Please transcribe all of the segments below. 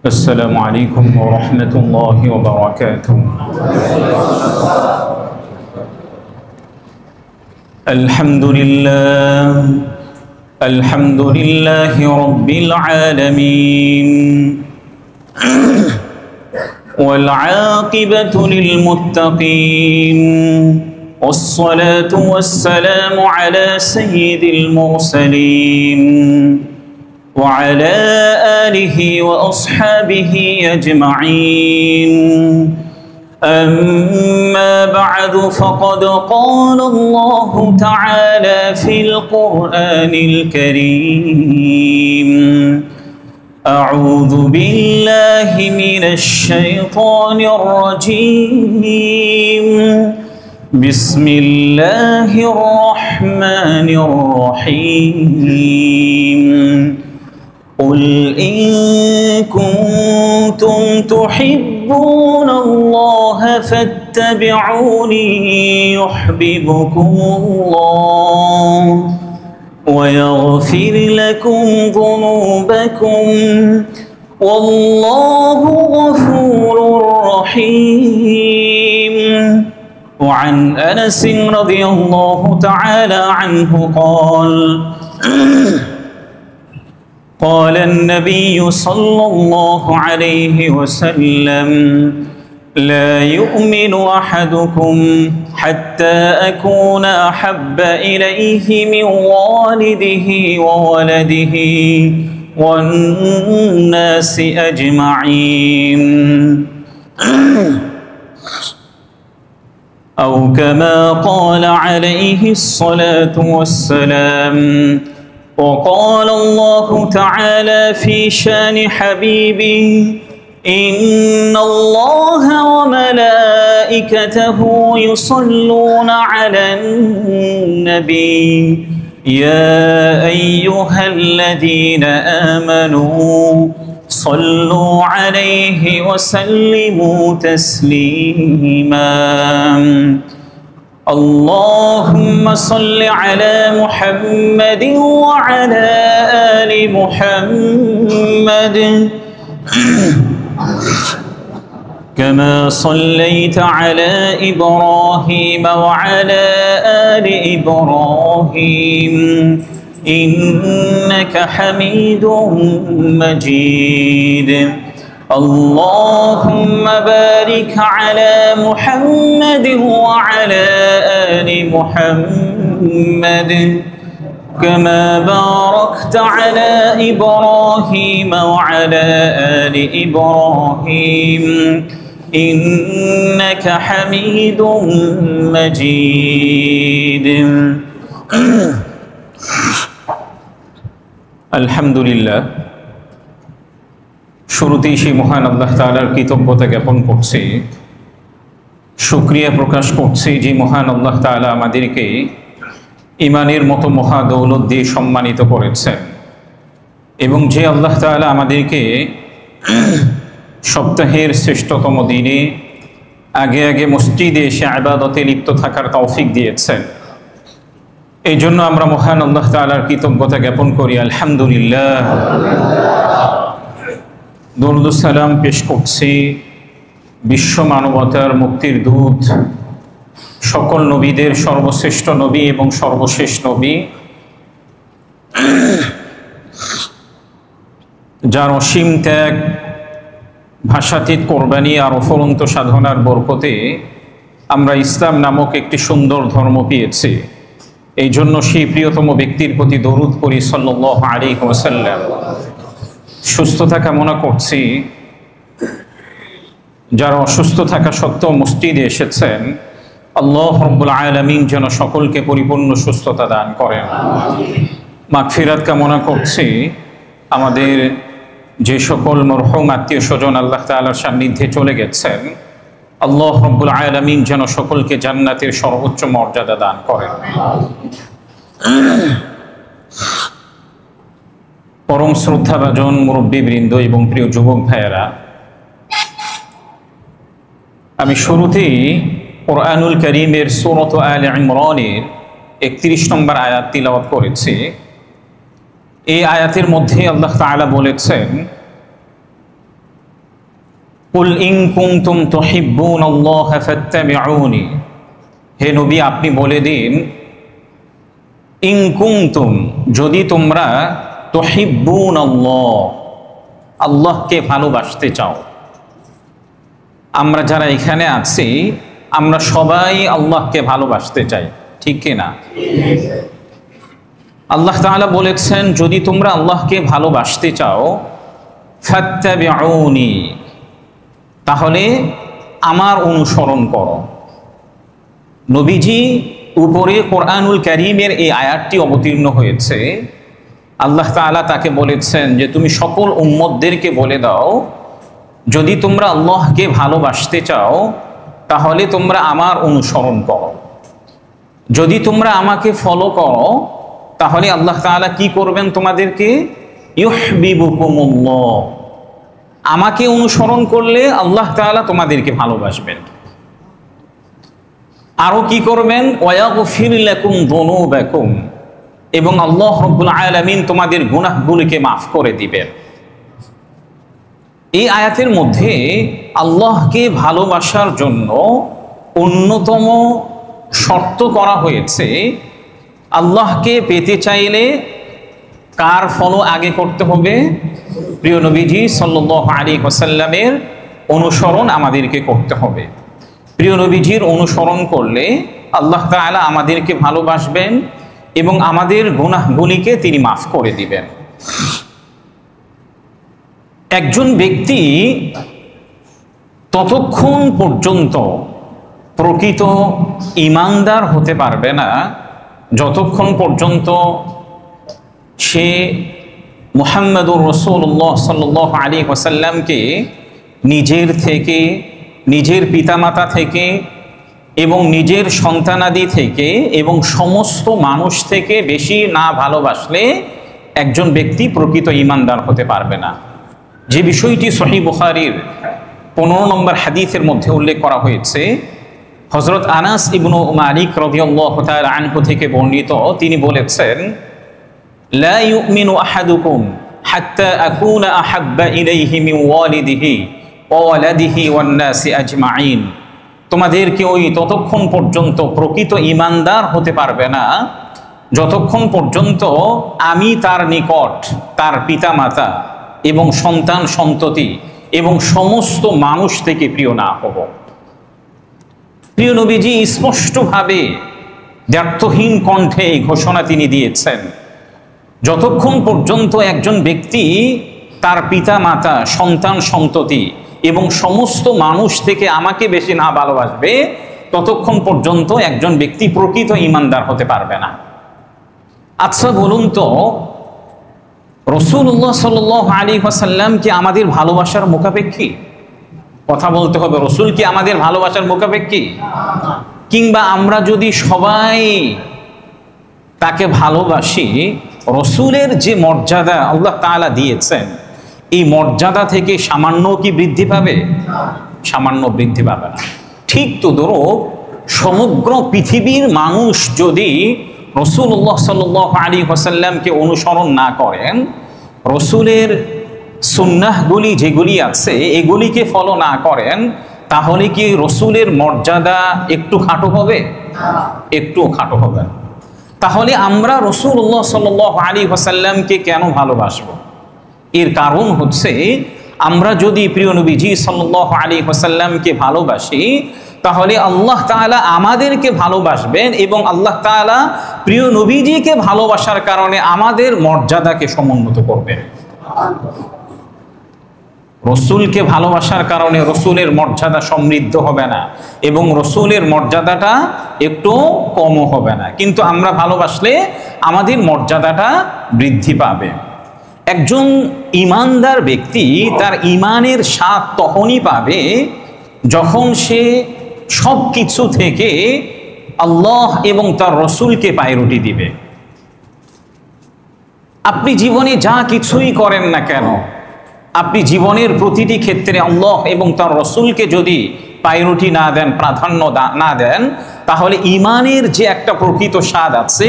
السلام عليكم ورحمة الله وبركاته. الحمد لله رب العالمين والعاقبة للمتقين والصلاة والسلام على سيد المرسلين وعلى آله وأصحابه أجمعين. أما بعد فقد قال الله تعالى في القرآن الكريم: أعوذ بالله من الشيطان الرجيم. بسم الله الرحمن الرحيم. قل إن كنتم تحبون الله فاتبعوني يحببكم الله ويغفر لكم ذنوبكم والله غفور رحيم. وعن أنس رضي الله تعالى عنه قال النبي صلى الله عليه وسلم: لا يؤمن أحدكم حتى أكون أحب إليه من والده وولده والناس أجمعين، أو كما قال عليه الصلاة والسلام. وقال الله تعالى في شان حبيبه: إن الله وملائكته يصلون على النبي يا أيها الذين آمنوا صلوا عليه وسلموا تسليما. اللهم صل على محمد وعلى آل محمد كما صليت على إبراهيم وعلى آل إبراهيم إنك حميد مجيد. اللهم بارك على محمد وعلى آل محمد كما باركت على إبراهيم وعلى آل إبراهيم إنك حميد مجيد. الحمد لله। শুরুতেই সেই মহান আল্লাহ তাআলার কৃতজ্ঞতা জ্ঞাপন করছি, শুকরিয়া প্রকাশ করছি যে মহান আল্লাহ তাআলা আমাদেরকে ঈমানের মতো মহা দৌলত দিয়ে সম্মানিত করেছেন, এবং যে আল্লাহ তাআলা আমাদেরকে সপ্তাহের শ্রেষ্ঠতম দিনে আগে আগে মসজিদে এসে ইবাদতে লিপ্ত থাকার তৌফিক দিয়েছেন। এই জন্য আমরা মহান আল্লাহ তাআলার কৃতজ্ঞতা জ্ঞাপন করি। আলহামদুলিল্লাহ। দরুদ ও সালাম পেশ করছি বিশ্ব মানবতার মুক্তির দূত, সকল নবীদের সর্বশ্রেষ্ঠ নবী এবং সর্বশেষ নবী, যার অসীম ত্যাগ, ভাষাতীত কোরবানি আর অফুরন্ত সাধনার বরকতে আমরা ইসলাম নামক একটি সুন্দর ধর্ম পেয়েছি। এই জন্য সেই প্রিয়তম ব্যক্তির প্রতি দরুদ পড়ি সাল্লাল্লাহু আলাইহি ওয়াসাল্লাম। সুস্থতা কামনা করছি, যারা অসুস্থ থাকা সত্ত্বেও মসজিদে এসেছেন, আল্লাহ রাব্বুল আলামিন যেন সকলকে পরিপূর্ণ সুস্থতা দান করেন। মাগফিরাত কামনা করছি আমাদের যে সকল মরহুম আত্মীয় স্বজন আল্লাহ তাআলার সান্নিধ্যে চলে গেছেন, আল্লাহ রাব্বুল আলামিন যেন সকলকে জান্নাতের সর্বোচ্চ মর্যাদা দান করেন। পরম শ্রদ্ধাভাজন মুরব্বীবৃন্দ এবং প্রিয় যুবক ভাইয়েরা, আমি শুরুতেই কুরআনুল কারীমের সূরা আলে ইমরানের 31 নম্বর আয়াত তিলাওয়াত করেছি। এই আয়াতের মধ্যে আল্লাহ তাআলা বলেছেন, কুল ইন কুনতুম তুহিব্বুনাল্লাহা ফাত্তাবিউনি, হে নবী আপনি বলে দিন, ইন কুনতুম যদি তোমরা তুহিব্বুনাল্লাহ আল্লাহকে ভালোবাসতে চাও। আমরা যারা এখানে আছি আমরা সবাই আল্লাহকে ভালোবাসতে চাই, ঠিক কিনা? আল্লাহ তাআলা বলেছেন যদি তোমরা আল্লাহকে ভালোবাসতে চাও ফাত্তাবিউনি, তাহলে আমার অনুসরণ করো। নবীজি উপরে কোরআনুল কারীমের এই আয়াতটি অবতীর্ণ হয়েছে। আল্লাহ তাআলা তাকে বলেছেন যে তুমি সকল উম্মতদেরকে বলে দাও যদি তোমরা আল্লাহকে ভালোবাসতে চাও তাহলে তোমরা আমার অনুসরণ করো। যদি তোমরা আমাকে ফলো করো তাহলে আল্লাহ তাআলা কি করবেন তোমাদেরকে? ইউহিব্বুকুমুল্লাহ, আমাকে অনুসরণ করলে আল্লাহ তাআলা তোমাদেরকে ভালোবাসবেন। আরো কি করবেন? ওয়াগফির লাকুম যুনুবাকুম, এবং আল্লাহ রাব্বুল আলামিন তোমাদের গুনাহগুলোকে মাফ করে দিবেন। এই আয়াতের মধ্যে আল্লাহকে ভালোবাসার জন্য অন্যতম শর্ত করা হয়েছে, আল্লাহকে পেতে চাইলে কার ফলো আগে করতে হবে? প্রিয় নবীজি সাল্লাল্লাহু আলাইহি ওয়াসাল্লামের অনুসরণ আমাদেরকে করতে হবে। প্রিয় নবীজির অনুসরণ করলে আল্লাহ তাআলা আমাদেরকে ভালোবাসবেন এবং আমাদের গুনাহগুলিকে তিনি মাফ করে দিবেন। একজন ব্যক্তি ততক্ষণ পর্যন্ত প্রকৃত ঈমানদার হতে পারবে না যতক্ষণ পর্যন্ত সে মুহাম্মদুর রাসূলুল্লাহ সাল্লাল্লাহু আলাইহি ওয়াসাল্লামকে নিজের থেকে, নিজের পিতামাতা থেকে এবং নিজের সন্তানাদি থেকে এবং সমস্ত মানুষ থেকে বেশি না ভালোবাসলে একজন ব্যক্তি প্রকৃত ঈমানদার হতে পারবে না। যে বিষয়টি সহিহ বুখারীর 15 নম্বর হাদিসের মধ্যে উল্লেখ করা হয়েছে, হযরত আনাস ইবনু মালিক রাদিয়াল্লাহু তাআলা আনহু থেকে বর্ণিত, তিনি বলেছেন লা ইউমিনু আহাদুকুম হাত্তা আকুনা আহাব্বা ইলাইহি মিন ওয়ালিদিহি ওয়া ওয়ালাদিহি ওয়ান নাসি আজমাইন, তোমাদের কেউই ততক্ষণ পর্যন্ত প্রকৃত ঈমানদার হতে পারবে না যতক্ষণ পর্যন্ত আমি তার নিকট তার পিতামাতা এবং সন্তান সন্ততি এবং সমস্ত মানুষ থেকে প্রিয় না হব। প্রিয় নবীজি স্পষ্টভাবে দ্ব্যর্থহীন কণ্ঠে এই ঘোষণা তিনি দিয়েছেন, যতক্ষণ পর্যন্ত একজন ব্যক্তি তার পিতামাতা, সন্তান সন্ততি এবং সমস্ত মানুষ থেকে আমাকে বেশি না ভালোবাসবে ততক্ষণ পর্যন্ত একজন ব্যক্তি প্রকৃত ঈমানদার হতে পারবে না। আচ্ছা বলুন তো, রাসূলুল্লাহ সাল্লাল্লাহু আলাইহি ওয়াসাল্লাম কি আমাদের ভালোবাসার মুখাপেক্ষী? কথা বলতে হবে, রাসূল কি আমাদের ভালোবাসার মুখাপেক্ষী? কিংবা আমরা যদি সবাই তাকে ভালোবাসি, রাসূলের যে মর্যাদা আল্লাহ তাআলা দিয়েছেন এই মর্যাদা থেকে সামান্য কি বৃদ্ধি পাবে? সামান্য বৃদ্ধি পাবে না। ঠিক তদ্রূপ সমগ্র পৃথিবীর মানুষ যদি রাসূলুল্লাহ সাল্লাল্লাহু আলাইহি ওয়াসাল্লামকে অনুসরণ না করেন, রাসূলের সুন্নাহগুলি যেগুলি আছে এগুলিকে ফলো না করেন, তাহলে কি রাসূলের মর্যাদা একটু খাটো হবে? একটুও খাটো হবে না। তাহলে আমরা রাসূলুল্লাহ সাল্লাল্লাহু আলাইহি ওয়াসাল্লামকে কেন ভালোবাসবো? এর কারণ হচ্ছে আমরা যদি প্রিয় নবীজি সাল্লাল্লাহু আলাইহি ওয়াসাল্লামকে ভালোবাসি তাহলে আল্লাহ তাআলা আমাদেরকে ভালোবাসবেন এবং আল্লাহ তাআলা প্রিয় নবীজিকে ভালোবাসার কারণে আমাদের মর্যাদাকে সমুন্নত করবেন। রাসূলকে ভালোবাসার কারণে রাসূলের মর্যাদা সমৃদ্ধ হবে না এবং রাসূলের মর্যাদাটা একটু কমও হবে না, কিন্তু আমরা ভালোবাসলে আমাদের মর্যাদাটা বৃদ্ধি পাবে। একজন ঈমানদার ব্যক্তি তার ঈমানের স্বাদ তখনই পাবে যখন সে সব কিছু থেকে আল্লাহ এবং তার রাসূলকে প্রায়োরিটি দিবে। আপনি জীবনে যা কিছুই করেন না কেন, আপনি জীবনের প্রতিটি ক্ষেত্রে আল্লাহ এবং তার রাসূলকে যদি প্রায়োরিটি না দেন, প্রাধান্য না দেন, তাহলে ঈমানের যে একটা প্রকৃত স্বাদ আছে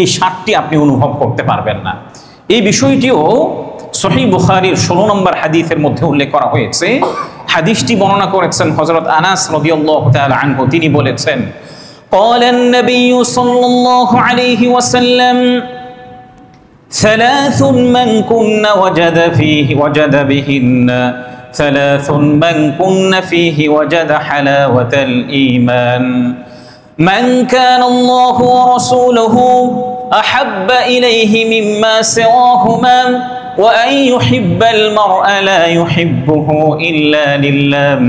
এই স্বাদটি আপনি অনুভব করতে পারবেন না। এই বিষয়টিও সহিহ বুখারীর 16 নম্বর হাদিসের মধ্যে উল্লেখ করা হয়েছে। হাদিসটি বর্ণনা করেছেন হযরত আনাস রাদিয়াল্লাহু তাআলা আনহু। তিনি বলেছেন, قال النبي صلى الله عليه وسلم ثلاث من كن وجد بهن ثلاث من كن فيه وجد حلاوة الإيمان من كان الله ورسوله أحب إليه مما سواهما وأن يحب المرء لا يحبه إلا لله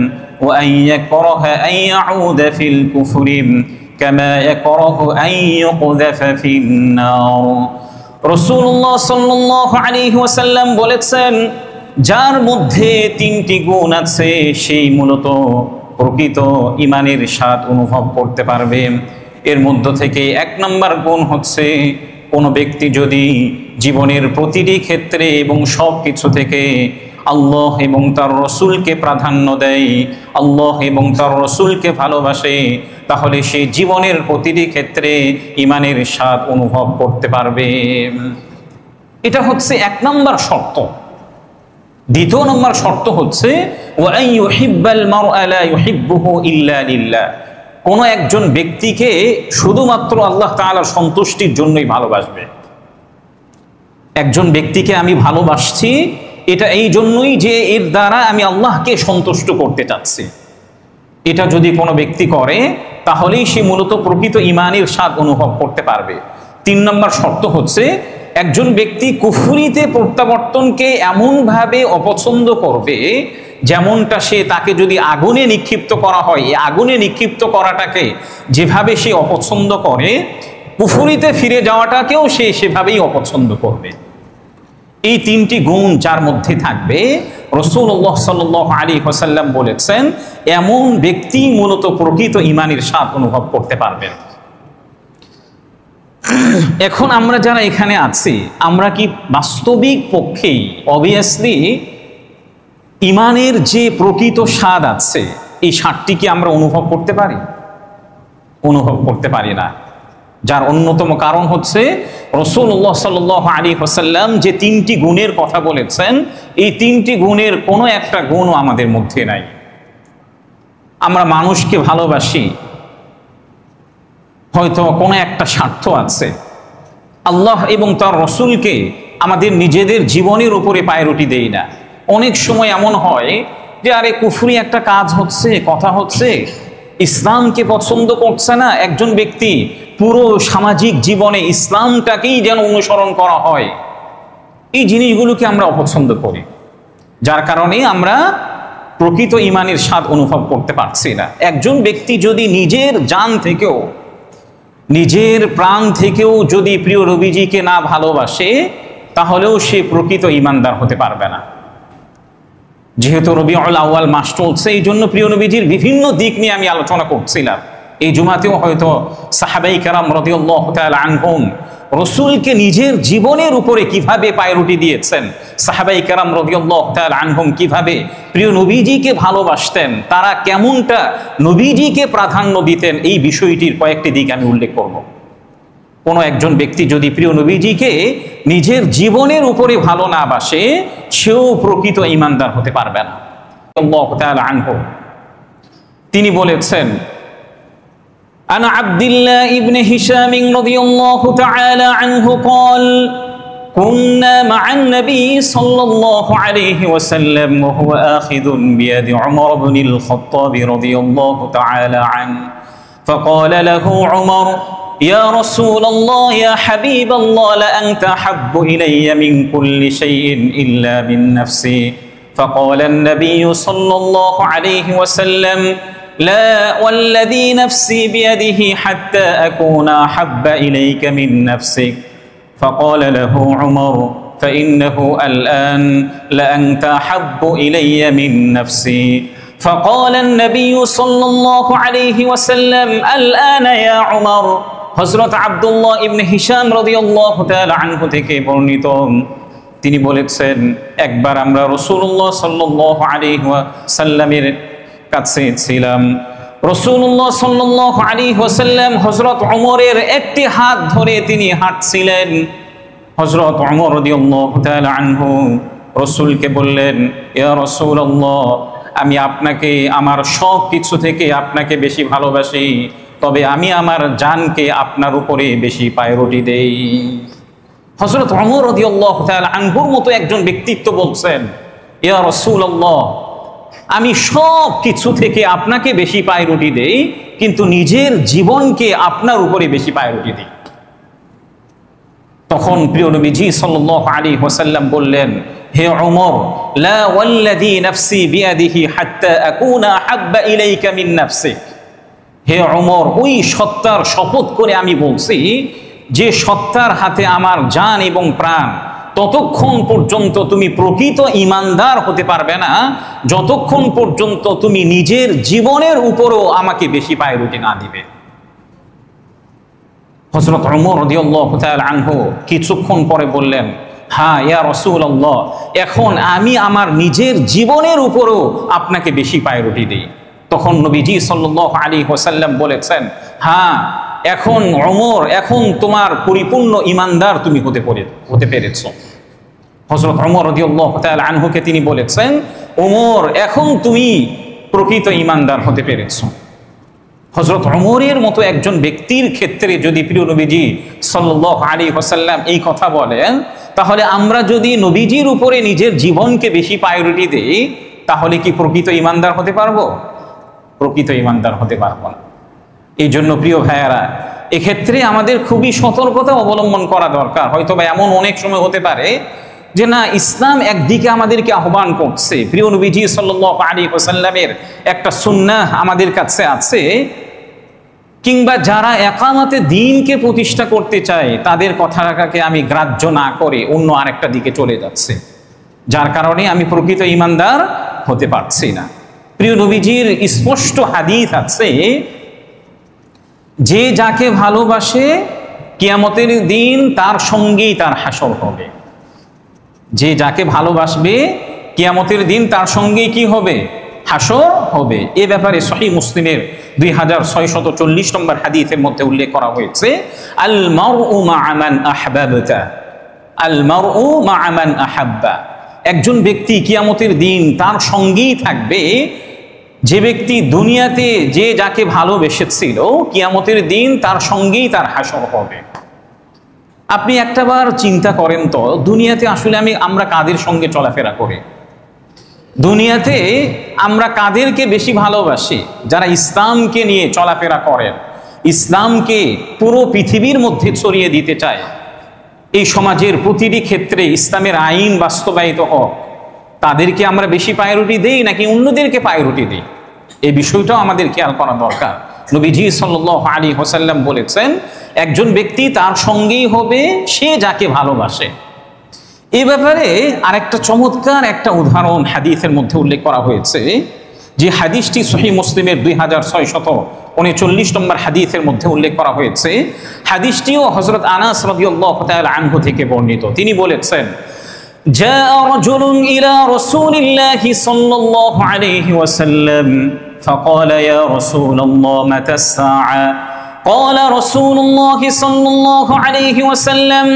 وأن يكره أن يعود في الكفر كما يكره أن يقذف في النار রাসূলুল্লাহ সাল্লাল্লাহু আলাইহি ওয়াসাল্লাম বলেছেন, যার মধ্যে তিনটি গুণ আছে সেই মূলত প্রকৃত ঈমানের স্বাদ অনুভব করতে পারবে। এর মধ্য থেকে এক নম্বর গুণ হচ্ছে, কোনো ব্যক্তি যদি জীবনের প্রতিটি ক্ষেত্রে এবং সব কিছু থেকে আল্লাহ এবং তার রসুলকে প্রাধান্য দেয়, আল্লাহ এবং তার রসুলকে ভালোবাসে, তাহলে সে জীবনের প্রতিটি ক্ষেত্রে ঈমানের স্বাদ অনুভব করতে পারবে। এটা হচ্ছে এক নম্বর শর্ত। দ্বিতীয় নম্বর শর্ত হচ্ছে ওয়া ইউহিব্বাল মারআ লা ইউহিব্বুহু ইল্লা লিল্লাহ, কোনো একজন ব্যক্তিকে শুধুমাত্র আল্লাহ তাআলার সন্তুষ্টির জন্যই ভালোবাসবে। একজন ব্যক্তিকে আমি ভালোবাসছি এটা এই জন্যই যে এর দ্বারা আমি আল্লাহকে সন্তুষ্ট করতে চাচ্ছি। এটা যদি কোনো ব্যক্তি করে তাহলেই সে মূলত প্রকৃত ঈমানের স্বাদ অনুভব করতে পারবে। তিন নম্বর শর্ত হচ্ছে, একজন ব্যক্তি কুফরিতে প্রত্যাবর্তনকে এমনভাবে অপছন্দ করবে যেমনটা সে তাকে যদি আগুনে নিক্ষিপ্ত করা হয়, এই আগুনে নিক্ষিপ্ত করাটাকে যেভাবে সে অপছন্দ করে, কুফরিতে ফিরে যাওয়াটাকেও সে সেভাবেই অপছন্দ করবে। এই তিনটি গুণ যার মধ্যে থাকবে, রাসূলুল্লাহ সাল্লাল্লাহু আলাইহি ওয়াসাল্লাম বলেছেন, এমন ব্যক্তি মূলত প্রকৃত ঈমানের স্বাদ অনুভব করতে পারবেন। এখন আমরা যারা এখানে আছি, আমরা কি বাস্তবিক পক্ষেই অবভিয়াসলি ঈমানের যে প্রকৃত স্বাদ আছে এই স্বাদটি কি আমরা অনুভব করতে পারি? অনুভব করতে পারি না। যার অন্যতম কারণ হচ্ছে রাসূলুল্লাহ সাল্লাল্লাহু আলাইহি ওয়াসাল্লাম যে তিনটি গুণের কথা বলেছেন, এই তিনটি গুণের কোনো একটা গুণও আমাদের মধ্যে নাই। আমরা মানুষকে ভালোবাসি, হয়তো কোনো একটা স্বার্থ আছে। আল্লাহ এবং তার রসুলকে আমাদের নিজেদের জীবনের উপরে পায়রটি দেই না। অনেক সময় এমন হয় যে আরে কুফরি একটা কাজ হচ্ছে, কথা হচ্ছে, ইসলামকে পছন্দ করছে না একজন ব্যক্তি, পুরো সামাজিক জীবনে ইসলামটাকেই যেন অনুসরণ করা হয়, এই জিনিসগুলোকে আমরা অপছন্দ করি, যার কারণে আমরা প্রকৃত ঈমানের স্বাদ অনুভব করতে পারছি না। একজন ব্যক্তি যদি নিজের জান থেকেও, নিজের প্রাণ থেকেও যদি প্রিয় নবীজিকে না ভালোবাসে, তাহলেও সে প্রকৃত ঈমানদার হতে পারবে না। যেহেতু রবিউল আউয়াল মাস চলছে, এই জন্য প্রিয় নবীজির বিভিন্ন দিক নিয়ে আমি আলোচনা করছিলাম। এই জুমাতেও হয়তো সাহাবায়ে কেরাম রাদিয়াল্লাহু তাআলা আনহুম রসুলকে নিজের জীবনের উপরে কিভাবে পায়রুটি দিয়েছেন, সাহাবায়ে কেরাম রাদিয়াল্লাহু তাআলা আনহুম কিভাবে প্রিয় নবীজিকে ভালোবাসতেন, তারা কেমনটা নবীজিকে প্রাধান্য দিতেন, এই বিষয়টির কয়েকটি দিক আমি উল্লেখ করব। কোনো একজন ব্যক্তি যদি প্রিয় নবীজিকে নিজের জীবনের উপরে ভালো না বাসে, সেও প্রকৃত ঈমানদার হতে পারবে না। রাদিয়াল্লাহু তাআলা আনহু তিনি বলেছেন, عن عبد الله بن هشام رضي الله تعالى عنه قال كنا مع النبي صلى الله عليه وسلم وهو آخذ بيد عمر بن الخطاب رضي الله تعالى عنه فقال له عمر يا رسول الله يا حبيب الله لأنت أحب إلي من كل شيء إلا من نفسي فقال النبي صلى الله عليه وسلم لا والذي نفسي بيده حتى أكون أحب إليك من نفسك فقال له عمر فإنه الآن لأنت أحب إلي من نفسي فقال النبي صلى الله عليه وسلم الآن يا عمر হযরত আব্দুল্লাহ ইবনে হিশাম রাদিয়াল্লাহু তাআলা আনহু থেকে বর্ণিত, তিনি বলেছেন, একবার আমরা রাসূলুল্লাহ সাল্লাল্লাহু আলাইহি ওয়াসাল্লামের কাছে ছিলাম। রাসূলুল্লাহ সাল্লাল্লাহু আলাইহি ওয়াসাল্লাম হযরত ওমরের একটি হাত ধরে তিনি হাঁটছিলেন। হযরত ওমর রাদিয়াল্লাহু তাআলা আনহু রাসূলকে বললেন, ইয়া রাসূলুল্লাহ আমি আপনাকে আমার সব কিছু থেকে আপনাকে বেশি ভালোবাসি, তবে আমি আমার জানকে আপনার উপরে বেশি প্রায়োরিটি দেই। হযরত ওমর রাদিয়াল্লাহু তাআলা আনহুর মতো একজন ব্যক্তিত্ব বলছেন, ইয়া রাসূলুল্লাহ, আমি সব কিছু থেকে আপনাকে বেশি প্রায়োরিটি দেই, কিন্তু নিজের জীবনকে আপনার উপরে বেশি প্রায়োরিটি দিই। তখন প্রিয় নবীজি সাল্লাল্লাহু আলাইহি ওয়াসাল্লাম বললেন, হে ওমর, লা ওয়াল্লাযী নাফসি বিয়াদিহি হাত্তা আকুনা আহাব্বা ইলাইকা মিন নাফসিক। হে ওমর, ওই সত্তার শপথ করে আমি বলছি, যে সত্তার হাতে আমার জান এবং প্রাণ, ততক্ষণ পর্যন্ত তুমি প্রকৃত ঈমানদার হতে পারবে না যতক্ষণ পর্যন্ত তুমি নিজের জীবনের উপরও আমাকে বেশি প্রায়োরিটি না দিবে। হযরত ওমর রাদিয়াল্লাহু তাআলা আনহু কিছুক্ষণ পরে বললেন, হ্যাঁ ইয়া রাসূলুল্লাহ, এখন আমি আমার নিজের জীবনের উপরও আপনাকে বেশি প্রায়োরিটি দিই। তখন নবীজি সাল্লাল্লাহু আলাইহি ওয়াসাল্লাম বলেছেন, হ্যাঁ এখন ওমর, এখন তোমার পরিপূর্ণ ঈমানদার তুমি হতে পেরেছো। হযরত ওমর রাদিয়াল্লাহু তাআলা আনহুকে তিনি বলেছেন, ওমর, এখন তুমি প্রকৃত ঈমানদার হতে পেরেছো। হযরত ওমরের মতো একজন ব্যক্তির ক্ষেত্রে যদি প্রিয় নবীজি সাল্লাল্লাহু আলাইহি ওয়াসাল্লাম এই কথা বলেন, তাহলে আমরা যদি নবীজির উপরে নিজের জীবনকে বেশি প্রায়োরিটি দেই, তাহলে কি প্রকৃত ঈমানদার হতে পারবো? প্রকৃত ঈমানদার হতে পারবো না। এই জন্য প্রিয় ভাইয়ারা, এক্ষেত্রে আমাদের খুবই সতর্কতা অবলম্বন করা দরকার। হয়তো বা এমন অনেক সময় হতে পারে যে না, ইসলাম একদিকে আমাদেরকে আহ্বান করছে, প্রিয় নবীজি সাল্লাল্লাহু আলাইহি ওয়াসাল্লামের একটা সুন্নাহ আমাদের কাছে আছে, কিংবা যারা একামতে দ্বীনকে প্রতিষ্ঠা করতে চায় তাদের কথাটাকে আমি গ্রাহ্য না করে অন্য আরেকটা দিকে চলে যাচ্ছে, যার কারণে আমি প্রকৃত ঈমানদার হতে পারছি না। প্রিয় নবীজির স্পষ্ট হাদিস আছে, যে যাকে ভালোবাসে কিয়ামতের দিন তার সঙ্গেই তার হাসর হবে। যে যাকে ভালোবাসবে কিয়ামতের দিন তার সঙ্গেই কি হবে? হাসর হবে। এ ব্যাপারে সহিহ মুসলিমের 2640 নম্বর হাদিসের মধ্যে উল্লেখ করা হয়েছে, আল মারউ মা'a মান আহবাবতা, আল মারউ মা'a মান আহাব্বা। একজন ব্যক্তি কিয়ামতের দিন তার সঙ্গেই থাকবে যে ব্যক্তি দুনিয়াতে যে যাকে ভালোবেসেছিল, কিয়ামতের দিন তার সঙ্গেই তার হাসর হবে। আপনি একটাবার চিন্তা করেন তো, দুনিয়াতে আসলে আমরা কাদের সঙ্গে চলাফেরা করি? দুনিয়াতে আমরা কাদেরকে বেশি ভালোবাসি? যারা ইসলামকে নিয়ে চলাফেরা করেন, ইসলামকে পুরো পৃথিবীর মধ্যে ছড়িয়ে দিতে চায়, এই সমাজের প্রতিটি ক্ষেত্রে ইসলামের আইন বাস্তবায়িত হোক, তাদেরকে আমরা বেশি প্রায়োরিটি দেই নাকি অন্যদেরকে প্রায়োরিটি দিই? এই বিষয়টাও আমাদের খেয়াল করা দরকার। নবীজি সাল্লাল্লাহু আলাইহি ওয়াসাল্লাম বলেছেন, একজন ব্যক্তি তার সঙ্গেই হবে সে যাকে ভালোবাসে। এই ব্যাপারে আরেকটা চমৎকার একটা উদাহরণ হাদিসের মধ্যে উল্লেখ করা হয়েছে, যে হাদিসটি সহিহ মুসলিমের 2639 নম্বর হাদিসের মধ্যে উল্লেখ করা হয়েছে। হাদিসটিও হযরত আনাস রাদিয়াল্লাহু তাআলা আনহু থেকে বর্ণিত। তিনি বলেছেন, جاء رجل إلى رسول الله صلى الله عليه وسلم فقال يا رسول الله متى الساعة؟ قال رسول الله صلى الله عليه وسلم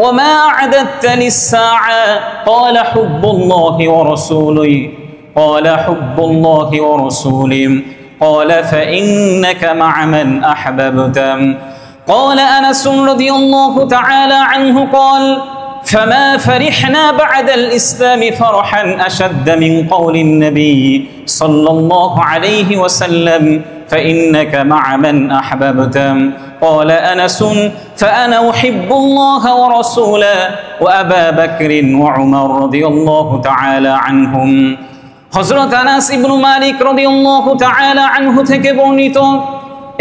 وما أعددت للساعة؟ قال حب الله ورسوله. قال حب الله ورسوله. قال فإنك مع من أحببت. قال أنس رضي الله تعالى عنه قال فما فرحنا بعد الإسلام فرحا أشد من قول النبي صلى الله عليه وسلم فإنك مع من أحببت. قال أنس فأنا أحب الله ورسوله وأبا بكر وعمر رضي الله تعالى عنهم. হযরত আনাস ইবনে মালিক রাদিয়াল্লাহু তাআলা আনহু থেকে বর্ণিত,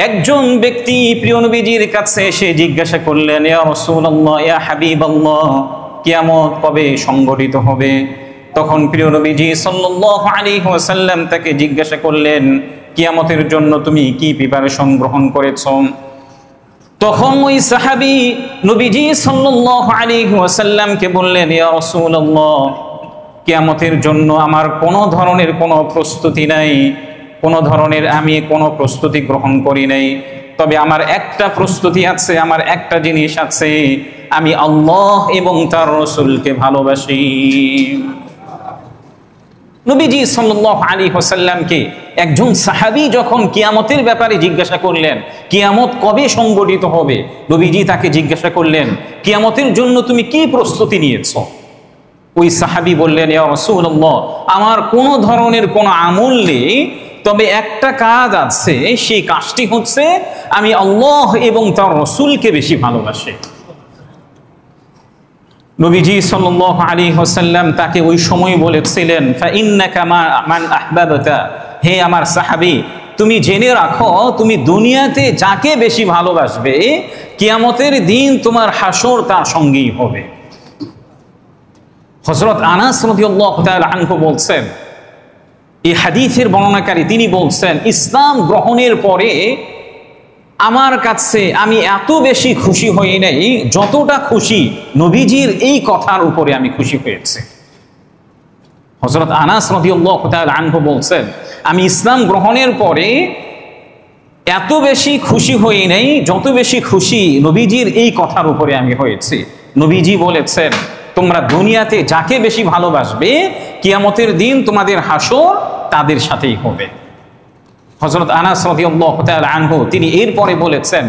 একজন ব্যক্তি প্রিয় নবীজির কাছে এসে জিজ্ঞাসা করলেন, ইয়া রাসূলুল্লাহ, ইয়া হাবিবাল্লাহ, কিয়ামত কবে সংঘটিত হবে? তখন প্রিয় নবীজি সাল্লাল্লাহু আলাইহি ওয়াসাল্লাম তাকে জিজ্ঞাসা করলেন, কিয়ামতের জন্য তুমি কি প্রিপারেশন গ্রহণ করেছো? তখন ওই সাহাবী নবীজি সাল্লাল্লাহু আলাইহি ওয়াসাল্লামকে বললেন, ইয়া রাসূলুল্লাহ, কিয়ামতের জন্য আমার কোনো ধরনের কোনো প্রস্তুতি নাই, কোনো ধরনের আমি কোনো প্রস্তুতি গ্রহণ করি নাই, তবে আমার একটা প্রস্তুতি আছে, আমার একটা জিনিস আছে, আমি আল্লাহ এবং তার রাসূলকে ভালোবাসি। নবীজি সাল্লাল্লাহু আলাইহি ওয়াসাল্লামকে একজন সাহাবী যখন কিয়ামতের ব্যাপারে জিজ্ঞাসা করলেন, কিয়ামত কবে সংঘটিত হবে, নবীজি তাকে জিজ্ঞাসা করলেন, কিয়ামতের জন্য তুমি কি প্রস্তুতি নিয়েছো? ওই সাহাবী বললেন, ইয়া রাসূলুল্লাহ, আমার কোনো ধরনের কোনো আমল নেই, তবে একটা কাজ আছে, সেই কাজটি হচ্ছে আমি আল্লাহ এবং তার রাসূলকে বেশি ভালোবাসি। নবীজি সাল্লাল্লাহু আলাইহি ওয়াসাল্লাম তাকে ওই সময় বলেছিলেন, ফাইন্নাকা মান আহবাবতা, হে আমার সাহাবী, তুমি জেনে রাখো, তুমি দুনিয়াতে যাকে বেশি ভালোবাসবে কিয়ামতের দিন তোমার হাসর তার সঙ্গেই হবে। হযরত আনাস রাদিয়াল্লাহু তাআলা আনহু বলছেন, এই হাদিসের বর্ণনাকারী, তিনি বলছেন, ইসলাম গ্রহণের পরে আমার কাছে আমি এত বেশি খুশি হই নাই যতটা খুশি নবীজির এই কথার উপরে আমি খুশি হয়েছি। হযরত আনাস রাদিয়াল্লাহু তাআলা আনহু বলছেন, আমি ইসলাম গ্রহণের পরে এত বেশি খুশি হই নাই যত বেশি খুশি নবীজির এই কথার উপরে আমি হয়েছি। নবীজি বলেছেন, তোমরা দুনিয়াতে যাকে বেশি ভালোবাসবে কিয়ামতের দিন তোমাদের হাসর তাদের সাথেই হবে। হযরত আনাস রাদিয়াল্লাহু তাআলা আনহু তিনি এরপরে বলেছেন,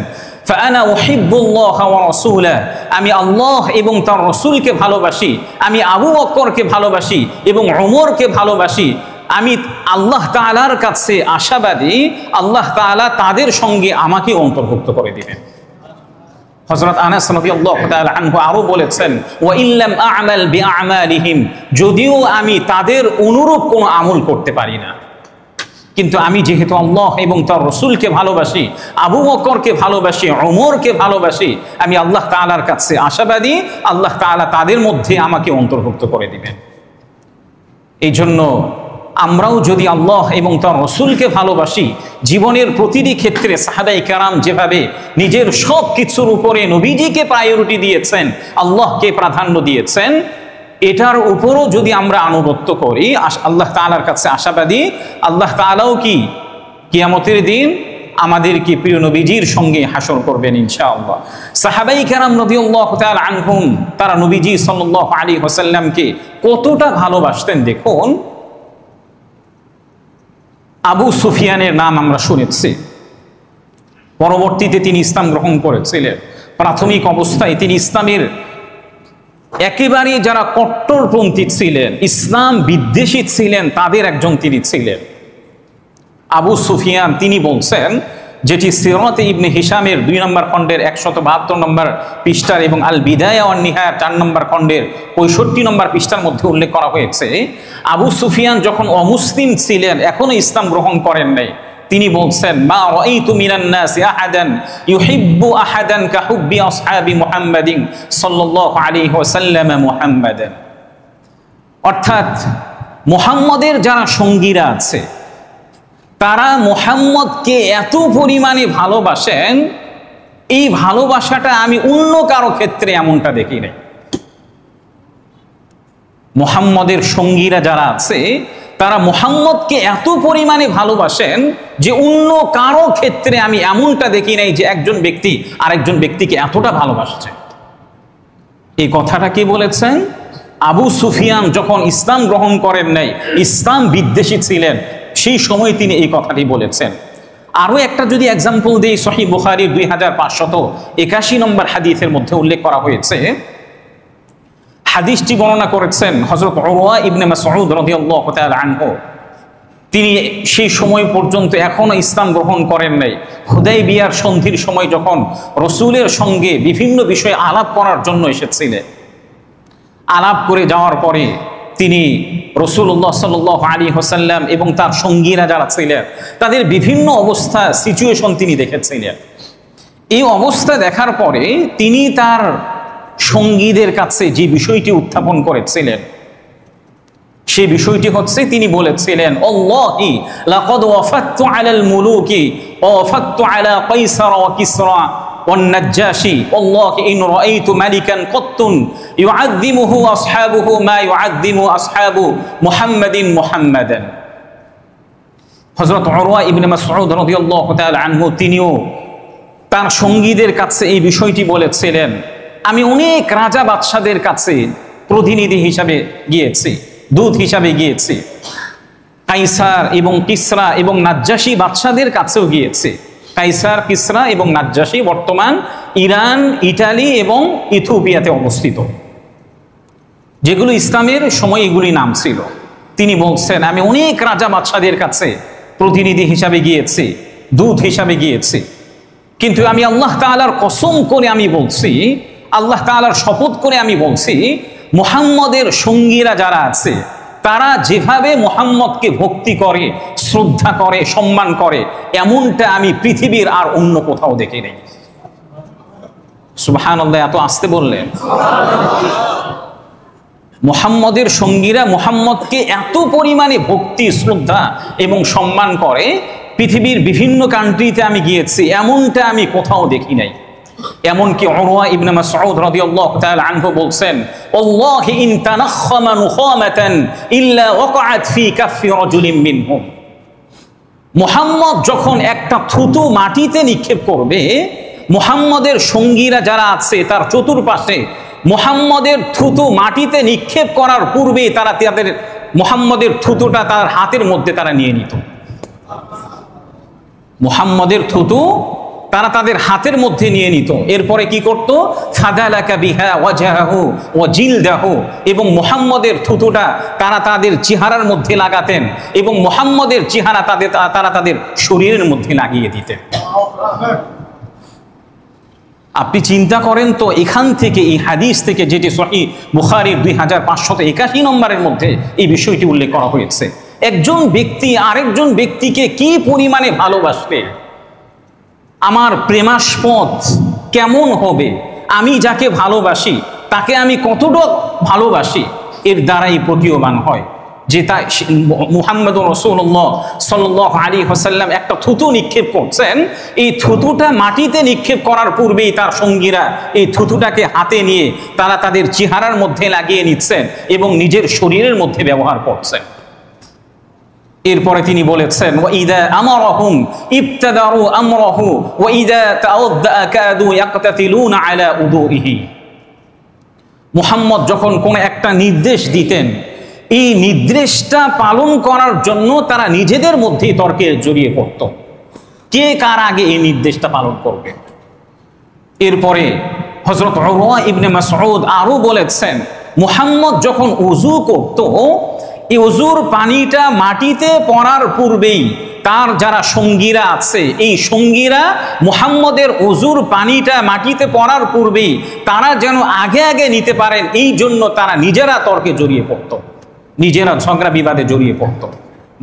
ফাআনা উহিব্বুল্লাহ ওয়া রাসূলা, আমি আল্লাহ এবং তার রাসূলকে ভালোবাসি, আমি আবু বকরকে ভালোবাসি এবং ওমরকে ভালোবাসি। আমি আল্লাহ তাআলার কাছে আশাবাদী আল্লাহ তাআলা তাদের সঙ্গে আমাকে অন্তর্ভুক্ত করে দিবেন। হযরত আনাস রাদিয়াল্লাহু তাআলা আনহু আরো বলেছেন, ওয়া ইল্লাম আ'মাল বিআ'মালিহিম, যদিও আমি তাদের অনুরূপ কোনো আমল করতে পারি না, কিন্তু আমি যেহেতু আল্লাহ এবং তার রাসূলকে ভালোবাসি, আবু বকরকে ভালোবাসি, ওমরকে ভালোবাসি, আমি আল্লাহ তাআলার কাছে আশাবাদী আল্লাহ তাআলা তাদের মধ্যে আমাকে অন্তর্ভুক্ত করে দিবেন। এই জন্য আমরাও যদি আল্লাহ এবং তার রাসূলকে ভালোবাসি, জীবনের প্রতিটি ক্ষেত্রে সাহাবায়ে কেরাম যেভাবে নিজের সব কিছুর উপরে নবীজিকে প্রায়োরিটি দিয়েছেন, আল্লাহকে প্রাধান্য দিয়েছেন, এটার উপরও যদি আমরা আনুগত্য করি, আল্লাহ তাআলার কাছে আশাবাদী আল্লাহ তাআলাও কি কিয়ামতের দিন আমাদেরকে প্রিয় নবীজির সঙ্গে হাসর করবেন ইনশাআল্লাহ। সাহাবায়ে কেরাম রাদিয়াল্লাহু তাআলা আনহুম তারা নবীজি সাল্লাল্লাহু আলাইহি ওয়াসাল্লামকে কতটা ভালোবাসতেন দেখুন। আবু সুফিয়ানের নাম আমরা শুনেছি, পরবর্তীতে তিনি ইসলাম গ্রহণ করেছিলেন। প্রাথমিক অবস্থায় তিনি ইসলামের একেবারে যারা কট্টরপন্থী ছিলেন, ইসলাম বিদ্বেষী ছিলেন, তাদের একজন তিনি ছিলেন। আবু সুফিয়ান তিনি বলছেন, যেটি সিরাত ইবনে হিশামের 2 নম্বর খণ্ডের 172 নম্বর পৃষ্ঠার এবং আল বিদায়া ওয়ান নিহায়া 4 নম্বর খণ্ডের 65 নম্বর পৃষ্ঠার মধ্যে উল্লেখ করা হয়েছে, আবু সুফিয়ান যখন অমুসলিম ছিলেন, এখনো ইসলাম গ্রহণ করেন নাই, তিনি বলছেন, মা রাআইতু মিনান নাসি আহাদান ইউহিব্বু আহাদান কাহুব্বি আসহাবি মুহাম্মাদিন সাল্লাল্লাহু আলাইহি ওয়াসাল্লাম মুহাম্মাদান। অর্থাৎ মুহাম্মদের যারা সঙ্গীরা আছে তারা মুহাম্মদকে এত পরিমাণে ভালোবাসেন, এই ভালোবাসাটা আমি অন্য কারো ক্ষেত্রে এমনটা দেখি নাই। মুহাম্মদের সঙ্গীরা যারা আছে তারা মুহাম্মদকে এত পরিমাণে ভালোবাসেন যে অন্য কারো ক্ষেত্রে আমি এমনটা দেখি নাই যে একজন ব্যক্তি আরেকজন ব্যক্তিকে এতটা ভালোবাসছে। এই কথাটা কে বলেছেন? আবু সুফিয়ান যখন ইসলাম গ্রহণ করেন নাই, ইসলাম বিদ্বেষী ছিলেন, সেই সময় তিনি এই কথাটি বলেছেন। আরো একটা যদি এক্সাম্পল দিই, সহিহ বুখারীর 2581 নম্বর হাদিসের মধ্যে উল্লেখ করা হয়েছে, হাদিসটি বর্ণনা করেছেন হযরত উরওয়া ইবনে মাসউদ রাদিয়াল্লাহু তাআলা আনহু। তিনি সেই সময় পর্যন্ত এখনো ইসলাম গ্রহণ করেন নাই। হুদাইবিয়ার সন্ধির সময় যখন রাসূলের সঙ্গে বিভিন্ন বিষয়ে আলাপ করার জন্য এসেছিলেন, আলাপ করে যাওয়ার পরে তিনি রাসূলুল্লাহ সাল্লাল্লাহু আলাইহি ওয়াসাল্লাম এবং তার সঙ্গীরা যারা ছিলেন তাদের বিভিন্ন অবস্থা, সিচুয়েশন তিনি দেখেছিলেন। এই অবস্থা দেখার পরে তিনি তার সঙ্গীদের কাছে যে বিষয়টি উত্থাপন করেছিলেন, সেই বিষয়টি হচ্ছে, তিনি বলেছিলেন, আল্লাহি লাকাদ ওয়াফাততু আলাল মুলুকি ওয়া ওয়াফাততু আলা কাইসার ওয়া কিসরা ওয়ান নাজ্জাশি আল্লাহি ইন রাআইতু মালিকান কত্তুন ইউআযযিমুহু আসহাবুহু মা ইউআযযিমু আসহাবু মুহাম্মাদিন মুহাম্মাদান। হযরত উরওয়া ইবনে মাসউদ রাদিয়াল্লাহু তাআলা আনহু তিনিও তার সঙ্গীদের কাছে এই বিষয়টি বলেছিলেন, আমি অনেক রাজা বাদশাদের কাছে প্রতিনিধি হিসাবে গিয়েছি, দূত হিসাবে গিয়েছি, কাইসার এবং কিসরা এবং নাজ্জাশী বাদশাদের কাছেও গিয়েছে। কাইসার, কিসরা এবং নাজ্জাশী বর্তমান ইরান, ইটালি এবং ইথিওপিয়াতে অবস্থিত, যেগুলো ইসলামের সময় এগুলি নাম ছিল। তিনি বলছেন, আমি অনেক রাজা বাদশাদের কাছে প্রতিনিধি হিসাবে গিয়েছি, দূত হিসাবে গিয়েছি, কিন্তু আমি আল্লাহ তাআলার কসম করে আমি বলছি, আল্লাহ তাআলার শপথ করে আমি বলছি, মুহাম্মদের সঙ্গীরা যারা আছে তারা যেভাবে মুহাম্মদকে ভক্তি করে, শ্রদ্ধা করে, সম্মান করে, এমনটা আমি পৃথিবীর আর অন্য কোথাও দেখি নাই। সুবহানাল্লাহ, এত আস্তে বললেন। মুহাম্মদের সঙ্গীরা মুহাম্মদকে এত পরিমাণে ভক্তি, শ্রদ্ধা এবং সম্মান করে, পৃথিবীর বিভিন্ন কান্ট্রিতে আমি গিয়েছি, এমনটা আমি কোথাও দেখি নাই। এমনকি উরওয়া ইবনে মাসউদ রাদিয়াল্লাহু তাআলা আনহু বলছেন, আল্লাহি ইন তানাখামা নুখামাতান ইল্লা ওয়াকাআত ফি কাফি রাজুলিন মিনহুম। মুহাম্মদ যখন একটা থুতু মাটিতে নিক্ষেপ করবে, মুহাম্মদের সঙ্গীরা যারা আছে তার চতুর্পাশে মুহাম্মদের থুতু মাটিতে নিক্ষেপ করার পূর্বেই তারা তাদের মুহাম্মদের থুতুটা তার হাতের মধ্যে তারা নিয়ে নিত। মুহাম্মদের থুতু তারা তাদের হাতের মধ্যে নিয়ে নিত। এরপরে কি করত? ফাদালাকা বিহা ওয়াজহাহু ওয়া জিলদাহু, এবং মুহাম্মদের থুতুটা তারা তাদের চেহারার মধ্যে লাগাতেন এবং মুহাম্মদের চেহারা তারা তাদের শরীরের মধ্যে লাগিয়ে দিতেন। আপনি চিন্তা করেন তো, এখান থেকে, এই হাদিস থেকে, যেটি সহিহ বুখারীর 2581 নম্বরের মধ্যে এই বিষয়টি উল্লেখ করা হয়েছে, একজন ব্যক্তি আরেকজন ব্যক্তিকে কি পরিমাণে ভালোবাসবে, আমার প্রেমাস্পদ কেমন হবে, আমি যাকে ভালোবাসি তাকে আমি কতটা ভালোবাসি, এর দ্বারাই প্রতীয়মান হয় যে তা মুহাম্মদুর রাসূলুল্লাহ সাল্লাল্লাহু আলাইহি ওয়াসাল্লাম একটা থুতু নিক্ষেপ করছেন, এই থুতুটা মাটিতে নিক্ষেপ করার পূর্বেই তার সঙ্গীরা এই থুতুটাকে হাতে নিয়ে তারা তাদের চেহারার মধ্যে লাগিয়ে নিচ্ছেন এবং নিজের শরীরের মধ্যে ব্যবহার করছেন। এরপরে তিনি বলেছেন, ওয়াইদা আমারহুম ইবতাদারু আমরাহু ওয়াইদা তাওদ্দা কাদু ইয়াকতাতিলুনা আলা উদুইহি। মুহাম্মদ যখন কোন একটা নির্দেশ দিতেন, এই নির্দেশটা পালন করার জন্য তারা নিজেদের মধ্যেই তর্কে জড়িয়ে পড়ত, কে কার আগে এই নির্দেশটা পালন করবে। এরপরে হযরত উরওয়া ইবনে মাসউদ আরো বলেছেন, মুহাম্মদ যখন ওযু করত, এই ওযুর পানিটা মাটিতে পড়ার পূর্বেই তার যারা সঙ্গীরা আছে, এই সঙ্গীরা মুহাম্মদের ওযুর পানিটা মাটিতে পড়ার পূর্বেই তারা যেন আগে আগে নিতে পারেন, এই জন্য তারা নিজেরা তর্কে জড়িয়ে পড়ত, নিজেরা ঝগড়া বিবাদে জড়িয়ে পড়ত।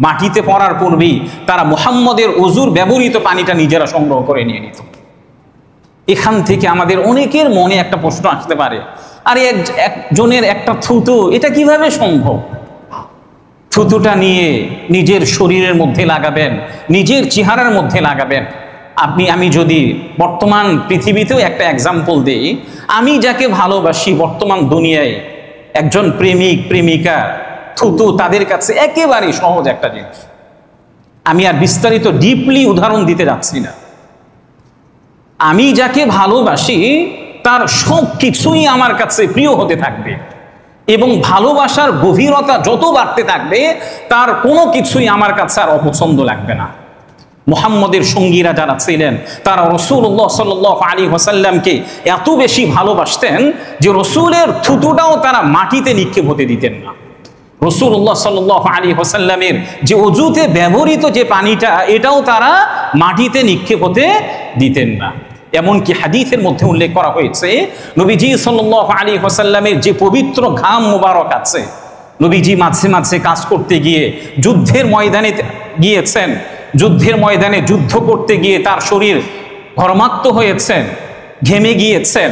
মাটিতে পড়ার পূর্বেই তারা মুহাম্মদের ওযুর ব্যবহৃত পানিটা নিজেরা সংগ্রহ করে নিয়ে নিত। এখান থেকে আমাদের অনেকের মনে একটা প্রশ্ন আসতে পারে, আরে একজনের একটা থুতু, এটা কিভাবে সম্ভব? থুতুটা নিয়ে নিজের শরীরের মধ্যে লাগাবেন, নিজের চেহারার মধ্যে লাগাবেন। আমি যদি বর্তমান পৃথিবীতেও একটা এক্সাম্পল দিই, আমি যাকে ভালোবাসি বর্তমান দুনিয়ায়, একজন প্রেমিক প্রেমিকা, থুতু তাদের কাছে একেবারে সহজ একটা জিনিস। আমি আর বিস্তারিত ডিপলি উদাহরণ দিতে যাচ্ছি না। আমি যাকে ভালোবাসি তার সব কিছুই আমার কাছে প্রিয় হতে থাকবে এবং ভালোবাসার গভীরতা যত বাড়তে থাকবে তার কোনো কিছুই আমার কাছে আর অপছন্দ লাগবে না। মুহাম্মদের সঙ্গীরা যারা ছিলেন তারা রাসূলুল্লাহ সাল্লাল্লাহু আলাইহি ওয়াসাল্লামকে এত বেশি ভালোবাসতেন যে রাসূলের থুতুটাও তারা মাটিতে নিক্ষেপ হতে দিতেন না। রাসূলুল্লাহ সাল্লাল্লাহু আলাইহি ওয়াসাল্লামের যে ওযুতে ব্যবহৃত যে পানিটা, এটাও তারা মাটিতে নিক্ষেপ হতে দিতেন না। এমনকি হাদিসের মধ্যে উল্লেখ করা হয়েছে, নবীজি সাল্লাল্লাহু আলাইহি ওয়াসাল্লামের যে পবিত্র ঘাম মুবারক আছে, নবীজি মাঝে মাঝে কাজ করতে গিয়ে যুদ্ধের ময়দানে গিয়েছেন, যুদ্ধের ময়দানে যুদ্ধ করতে গিয়ে তার শরীর ঘর্মাক্ত হয়েছেন, ঘেমে গিয়েছেন।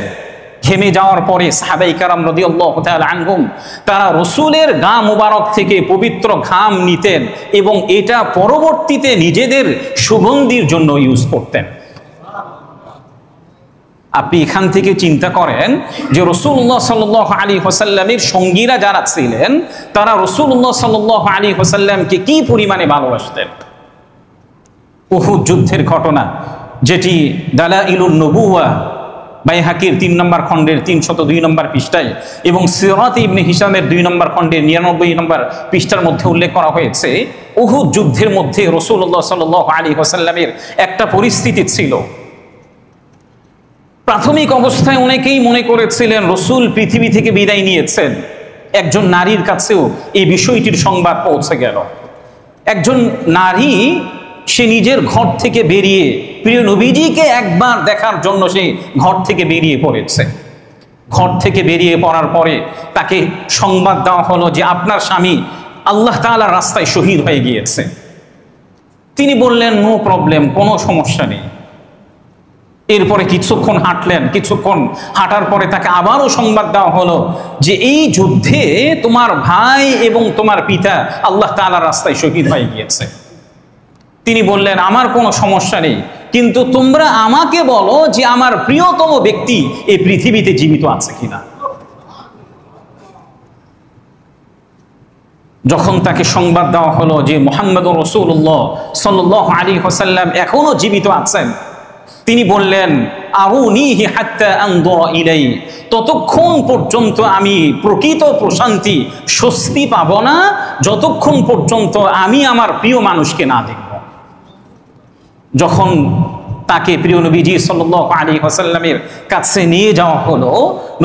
ঘেমে যাওয়ার পরে সাহাবায়ে কেরাম রাদিয়াল্লাহু তাআলা আনহুম তারা রাসূলের গা মুবারক থেকে পবিত্র ঘাম নিতেন এবং এটা পরবর্তীতে নিজেদের সুগন্ধির জন্য ইউজ করতেন। আপনি এখান থেকে চিন্তা করেন যে রাসূলুল্লাহ সাল্লাল্লাহু আলাইহি ওয়াসাল্লামের সঙ্গীরা যারা ছিলেন তারা রাসূলুল্লাহ সাল্লাল্লাহু আলাইহি ওয়াসাল্লামকে কি পরিমাণে ভালোবাসতেন। উহুদ যুদ্ধের ঘটনা, যেটি দালাইলুন নবুওয়া বাইহাকির 3 নম্বর খণ্ডের 302 নম্বর পৃষ্ঠায় এবং সিরাত ইবনে হিশামের 2 নম্বর খণ্ডের 99 নম্বর পৃষ্ঠার মধ্যে উল্লেখ করা হয়েছে, উহুদ যুদ্ধের মধ্যে রাসূলুল্লাহ সাল্লাল্লাহু আলাইহি ওয়াসাল্লামের একটা পরিস্থিতি ছিল। প্রাথমিক অবস্থায় অনেকেই মনে করেছিলেন রাসূল পৃথিবী থেকে বিদায় নিয়েছেন। একজন নারীর কাছেও এই বিষয়টির সংবাদ পৌঁছে গেল। একজন নারী সে নিজের ঘর থেকে বেরিয়ে প্রিয় নবীজিকে একবার দেখার জন্য সে ঘর থেকে বেরিয়ে পড়েছে। ঘর থেকে বেরিয়ে পড়ার পরে তাকে সংবাদ দেওয়া হলো যে আপনার স্বামী আল্লাহ তাআলার রাস্তায় শহীদ হয়ে গিয়েছে। তিনি বললেন নো প্রবলেম, কোনো সমস্যা নেই। এরপরে কিছুক্ষণ হাঁটলেন, কিছুক্ষণ হাঁটার পরে তাকে আবারও সংবাদ দেওয়া হলো যে এই যুদ্ধে তোমার ভাই এবং তোমার পিতা আল্লাহ তাআলার রাস্তায় শহীদ হয়ে গিয়েছে। তিনি বললেন আমার কোনো সমস্যা নেই, কিন্তু তোমরা আমাকে বলো যে আমার প্রিয়তম ব্যক্তি এই পৃথিবীতে জীবিত আছে কিনা। যখন তাকে সংবাদ দেওয়া হলো যে মুহাম্মদুর রাসূলুল্লাহ সাল্লাল্লাহু আলাইহি ওয়াসাল্লাম এখনো জীবিত আছেন, তিনি বললেন আরুনিহি হাত্তা আনদুরা ইলাই, ততক্ষণ পর্যন্ত আমি প্রকৃত প্রশান্তি স্বস্তি পাবো না যতক্ষণ পর্যন্ত আমি আমার প্রিয় মানুষকে না দেখব। যখন তাকে প্রিয় নবীজি সাল্লাল্লাহু আলাইহি ওয়াসাল্লামের কাছে নিয়ে যাওয়া হলো,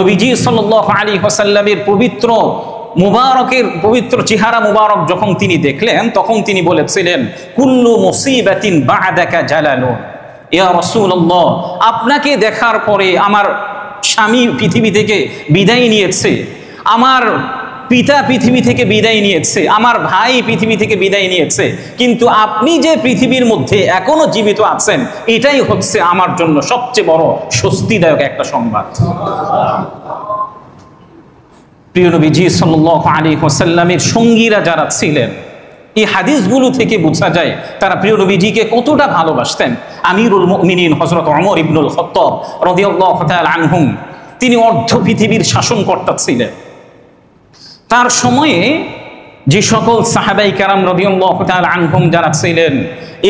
নবীজি সাল্লাল্লাহু আলাইহি ওয়াসাল্লামের পবিত্র মুবারকের পবিত্র চেহারা মুবারক যখন তিনি দেখলেন, তখন তিনি বলেছিলেন কুল্লু মুসিবাতিন বা'দাকা জালালুন, ইয়া রাসূলুল্লাহ আপনাকে দেখার পরে আমার স্বামী পৃথিবী থেকে বিদায় নিয়েছে, আমার পিতা পৃথিবী থেকে বিদায় নিয়েছে, আমার ভাই পৃথিবী থেকে বিদায় নিয়েছে, কিন্তু আপনি যে পৃথিবীর মধ্যে এখনো জীবিত আছেন এটাই হচ্ছে আমার জন্য সবচেয়ে বড় স্বস্তিদায়ক একটা সংবাদ। প্রিয় নবীজি সাল্লাল্লাহু আলাইহি ওয়াসাল্লামের সঙ্গীরা যারা ছিলেন, এই হাদিসগুলো থেকে বোঝা যায় তারা প্রিয় নবীজিকে কতটা ভালোবাসতেন। আমিরুল মুমিনিন হযরত ওমর ইবনুল খাত্তাব রাদিয়াল্লাহু তাআলা আনহুম, তিনি অর্ধ পৃথিবীর শাসনকর্তা ছিলেন। তার সময়ে যে সকল সাহাবাই কেরাম রাদিয়াল্লাহু তাআলা আনহুম যারা ছিলেন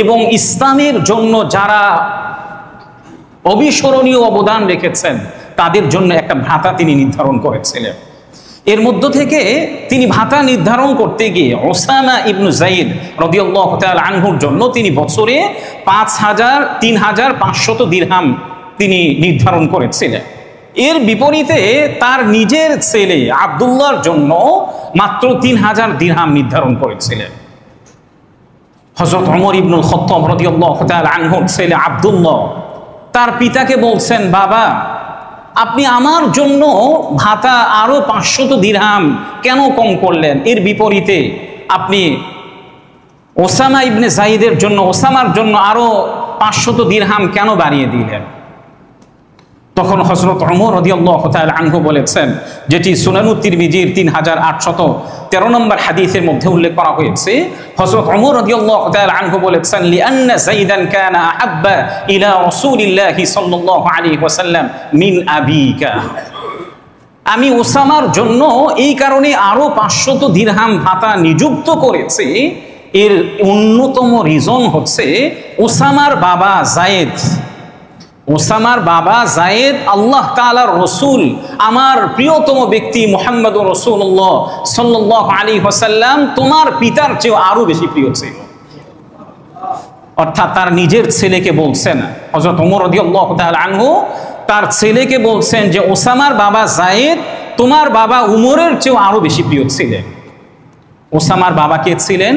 এবং ইসলামের জন্য যারা অবিস্মরণীয় অবদান রেখেছেন, তাদের জন্য একটা ভাতা তিনি নির্ধারণ করেছিলেন। এর মধ্য থেকে তিনি ভাতা নির্ধারণ করতে গিয়ে ওসামা ইবনু যায়েদ রাদিয়াল্লাহু তাআলা আনহুর জন্য তিনি বছরে 3,500 দিরহাম তিনি নির্ধারণ করেছিলেন। এর বিপরীতে তার নিজের ছেলে আব্দুল্লাহর জন্য মাত্র 3,000 দিরহাম নির্ধারণ করেছিলেন। হযরত ওমর ইবনুল খাত্তাব রাদিয়াল্লাহু তাআলা আনহুর ছেলে আব্দুল্লাহ তার পিতাকে বলছেন, বাবা আপনি আমার জন্য ভাতা আরো 500 দিরহাম কেন কম করলেন? এর বিপরীতে আপনি ওসামা ইবনে যায়েদের জন্য, ওসামার জন্য আরো 500 দিরহাম কেন বাড়িয়ে দিলেন? তখন হযরত ওমর রাদিয়াল্লাহু তাআলা আনহু বলেছেন, যেটি সুনানুত তিরমিজির 3813 নম্বর হাদিসের মধ্যে উল্লেখ করা হয়েছে, হযরত ওমর রাদিয়াল্লাহু তাআলা আনহু বলেছেন লিআন্না যায়েদান কানা আহাব্বা ইলা রাসূলিল্লাহি সাল্লাল্লাহু আলাইহি ওয়াসাল্লাম মিন আবিকা, আমি ওসামার জন্য এই কারণে আরো 500 দিরহাম ভাতা নিযুক্ত করেছি। এর অন্যতম রিজন হচ্ছে ওসামার বাবা যায়েদ, ওসামার বাবা যায়েদ আল্লাহ তাআলার রাসূল, আমার প্রিয়তম ব্যক্তি মুহাম্মদুর রাসূলুল্লাহ সাল্লাল্লাহু আলাইহি ওয়াসাল্লাম তোমার পিতার চেয়ে আরো বেশি প্রিয় ছিল। অর্থাৎ তার নিজের ছেলেকে বলছেন, হযরত ওমর রাদিয়াল্লাহু তাআলা আনহু তার ছেলেকে বলছেন যে ওসামার বাবা যায়েদ তোমার বাবা উমরের চেয়ে আরো বেশি প্রিয় ছিলেন। ওসামার বাবা কে ছিলেন?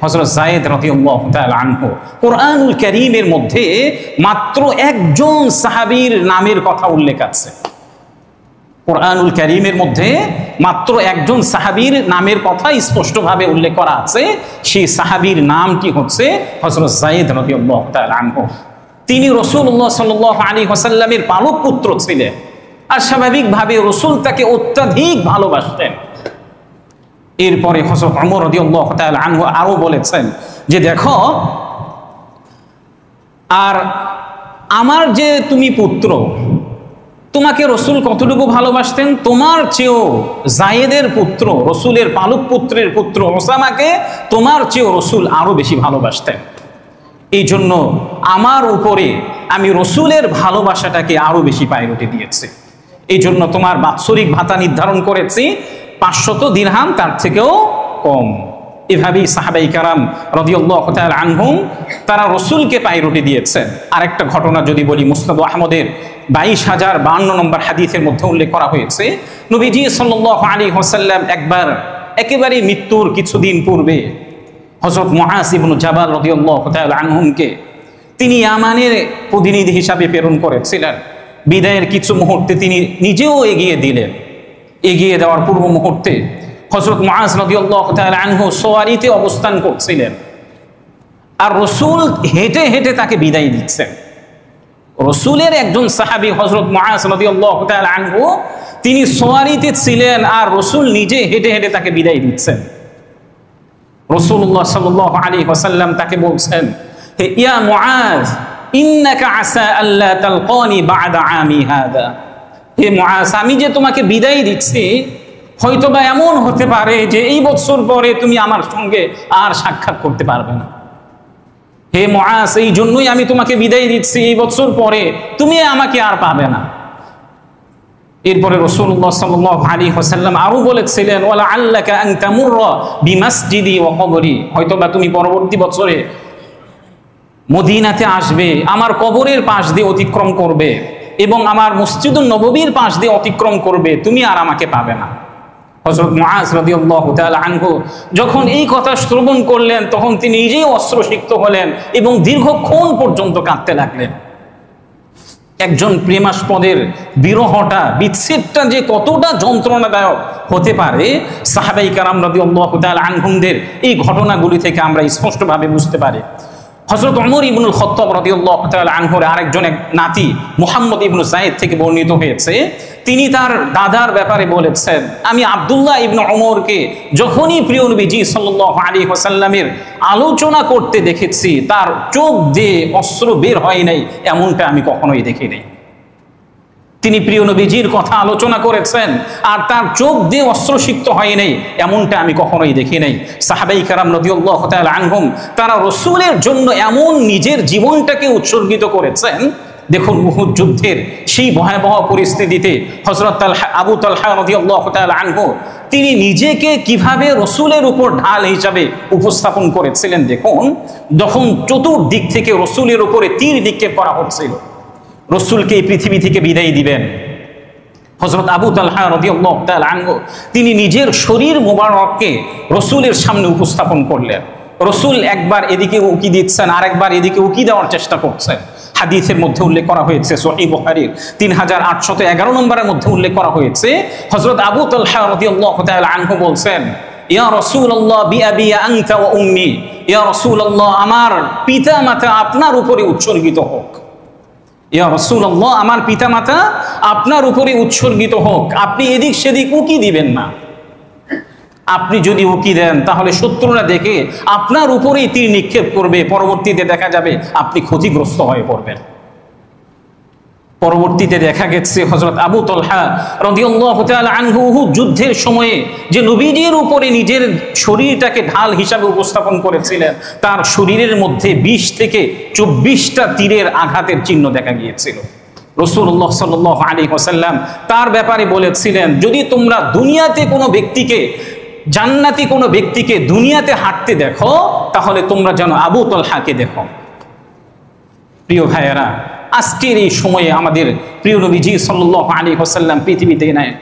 হযরত যায়েদ রাদিয়াল্লাহু তাআলা আনহু। কোরআনুল কারীমের মধ্যে মাত্র একজন সাহাবীর নামের কথা উল্লেখ আছে। কোরআনুল কারীমের মধ্যে মাত্র একজন সাহাবীর নামের কথা স্পষ্টভাবে উল্লেখ করা আছে। সেই সাহাবীর নামটি হচ্ছে হযরত যায়েদ রাদিয়াল্লাহু তাআলা আনহু। তিনি রাসূলুল্লাহ সাল্লাল্লাহু আলাইহি ওয়াসাল্লামের পালক পুত্র ছিলেন, আর স্বাভাবিকভাবে রাসূল তাকে অত্যাধিক ভালোবাসতেন। এরপরে হযরত ওমর রাদিয়াল্লাহু তাআলা আনহু আরো বলেছেন যে দেখো, আর আমার যে তুমি পুত্র, তোমাকে রাসূল কতটুকু ভালোবাসতেন? তোমার চেয়েও যায়েদের পুত্র, রাসূলের পালক পুত্রের পুত্র ওসামাকে তোমার চেয়েও রাসূল আরো বেশি ভালোবাসতেন। এই জন্য আমার উপরে আমি রসুলের ভালোবাসাটাকে আরো বেশি প্রায়োরিটি দিয়েছি। এই জন্য তোমার বাৎসরিক ভাতা নির্ধারণ করেছি 500 দিরহাম, তার থেকেও কম। এভাবেই সাহাবাই কারাম রাদিয়াল্লাহু তাআলা আনহুম তারা রসুলকে প্রায়োরিটি দিয়েছেন। আরেকটা ঘটনা যদি বলি, মুসনাদ আহমদের 22,052 নম্বর হাদিসের মধ্যে উল্লেখ করা হয়েছে, নবীজি সাল্লাল্লাহু আলাইহি ওয়াসাল্লাম একবার একেবারে মৃত্যুর কিছুদিন পূর্বে হযরত মুআজ ইবনে জাবাল রাদিয়াল্লাহু তাআলা আনহুকে তিনি ইয়ামানের প্রতিনিধি হিসাবে প্রেরণ করেছিলেন। বিদায়ের কিছু মুহূর্তে তিনি নিজেও এগিয়ে দিলেন। এগিয়ে দেওয়ার পূর্ব মুহূর্তে হযরত মুআজ রাদিয়াল্লাহু তাআলা আনহু সওয়ারিতে অবস্থান করছিলেন, আর রসুল হেঁটে হেঁটে তাকে বিদায় দিচ্ছেন। রসুলের একজন সাহাবী হযরত মুআজ রাদিয়াল্লাহু তাআলা আনহু তিনি সওয়ারিতে ছিলেন, আর রসুল নিজে হেঁটে হেঁটে তাকে বিদায় দিচ্ছেন। রাসূলুল্লাহ সাল্লাল্লাহু আলাইহি ওয়াসাল্লাম তাকে বলছেন, হে ইয়া মুআজ, ইন্নাকা আসা আল্লা তালকানি বা'দা আমি হাদা। হে মুআজ, আমি যে তোমাকে বিদায় দিচ্ছি, হয়তোবা এমন হতে পারে যে এই বছর পরে তুমি আমার সঙ্গে আর সাক্ষাৎ করতে পারবে না। হে মুআজ, এই জন্যই আমি তোমাকে বিদায় দিচ্ছি, এই বছর পরে তুমি আমাকে আর পাবে না। এরপরে রাসূলুল্লাহ সাল্লাল্লাহু আলাইহি ওয়াসাল্লাম আরো বলেছিলেন, ওয়ালা আল্লাকা আন তামুররা বিমাসজিদি ওয়া কবরি, হয়তোবা তুমি পরবর্তী বছরে মদিনাতে আসবে, আমার কবরের পাশ দিয়ে অতিক্রম করবে এবং আমার মসজিদুন নববীর পাশ দিয়ে অতিক্রম করবে, তুমি আর আমাকে পাবে না। হযরত মুআজ রাদিয়াল্লাহু তাআলা আনহু যখন এই কথা শ্রবণ করলেন, তখন তিনি নিজেই অশ্রুসিক্ত হলেন এবং দীর্ঘক্ষণ পর্যন্ত কাঁদতে লাগলেন। একজন প্রেমাস্পদের বিরহটা, বিচ্ছেদটা যে কতটা যন্ত্রণাদায়ক হতে পারে, সাহাবাই কারাম রাদিয়াল্লাহু তাআলা আনহুমদের এই ঘটনাগুলি থেকে আমরা স্পষ্টভাবে বুঝতে পারি। হযরত ওমর ইবনুল খাত্তাব রাদিয়াল্লাহু তাআলা আনহুর আরেকজন নাতি মুহাম্মদ ইবনু যায়েদ থেকে বর্ণিত হয়েছে, তিনি তার দাদার ব্যাপারে বলেছেন, আমি আব্দুল্লাহ ইবনে ওমরকে যখনই প্রিয় নবীজি সাল্লাল্লাহু আলাইহি ওয়াসাল্লামের আলোচনা করতে দেখেছি, তার চোখ দিয়ে অশ্রু বের হয় নাই, এমনটা আমি কখনোই দেখি নাই। তিনি প্রিয় নবীজির কথা আলোচনা করেছেন আর তার চোখ দিয়ে অশ্রুসিক্ত হয় নাই, এমনটা আমি কখনোই দেখি নাই। সাহাবাই কেরাম রাদিয়াল্লাহু তাআলা আনহুম তারা রসুলের জন্য এমন নিজের জীবনটাকে উৎসর্গিত করেছেন। দেখুন, উহুদ যুদ্ধের সেই ভয়াবহ পরিস্থিতিতে হযরত আবু তালহা রাদিয়াল্লাহু তাআলা আনহু তিনি নিজেকে কিভাবে রসুলের উপর ঢাল হিসাবে উপস্থাপন করেছিলেন। দেখুন, যখন চতুর্দিক থেকে রসুলের উপরে তীর নিক্ষেপ করা হচ্ছিল, রসুলকে এই পৃথিবী থেকে বিদায় দিবেন, হযরত আবু তালহা রাদিয়াল্লাহু তাআলা আনহু তিনি নিজের শরীর মোবারককে রসুলের সামনে উপস্থাপন করলেন। রসুল একবার এদিকে উকি দিচ্ছেন, আর একবার এদিকে উকি দেওয়ার চেষ্টা করছেন। হাদিসের মধ্যে উল্লেখ করা হয়েছে, সহিহ বুখারীর 3811 নম্বরের মধ্যে উল্লেখ করা হয়েছে, হযরত আবু তালহা রাদিয়াল্লাহু তাআলা আনহু বলছেন, ইয়া রাসূলুল্লাহ বিআবি আনতা ওয়া উম্মি, ইয়া রাসূলুল্লাহ আমার পিতা মাতা আপনার উপরে উৎসর্গিত হোক। ইয়া রাসূলুল্লাহ আমার পিতা মাতা আপনার উপরে উৎসর্গিত হোক, আপনি এদিক সেদিক উকি দিবেন না। আপনি যদি উকি দেন তাহলে শত্রুরা দেখে আপনার উপরেই তীর নিক্ষেপ করবে, পরবর্তীতে দেখা যাবে আপনি ক্ষতিগ্রস্ত হয়ে পড়বেন। পরবর্তীতে দেখা গেছে হযরত আবু তালহা রাদিয়াল্লাহু তাআলা আনহু উহুদ যুদ্ধের সময়ে যে নবীজির উপরে নিজের শরীরটাকে ঢাল হিসাবে উপস্থাপন করেছিলেন, তার শরীরের মধ্যে 20 থেকে 24টা তীরের আঘাতের চিহ্ন দেখা গিয়েছিল। রাসূলুল্লাহ সাল্লাল্লাহু আলাইহি ওয়াসাল্লাম তার ব্যাপারে বলেছিলেন, যদি তোমরা দুনিয়াতে কোনো ব্যক্তিকে, জান্নাতি কোনো ব্যক্তিকে দুনিয়াতে হাঁটতে দেখো, তাহলে তোমরা যেন আবু তালহাকে দেখো। প্রিয় ভাইয়েরা, আজকের এই সময়ে আমাদের প্রিয় নবীজি সাল্লাল্লাহু আলাইহি ওয়াসাল্লাম পৃথিবীতে নেয়,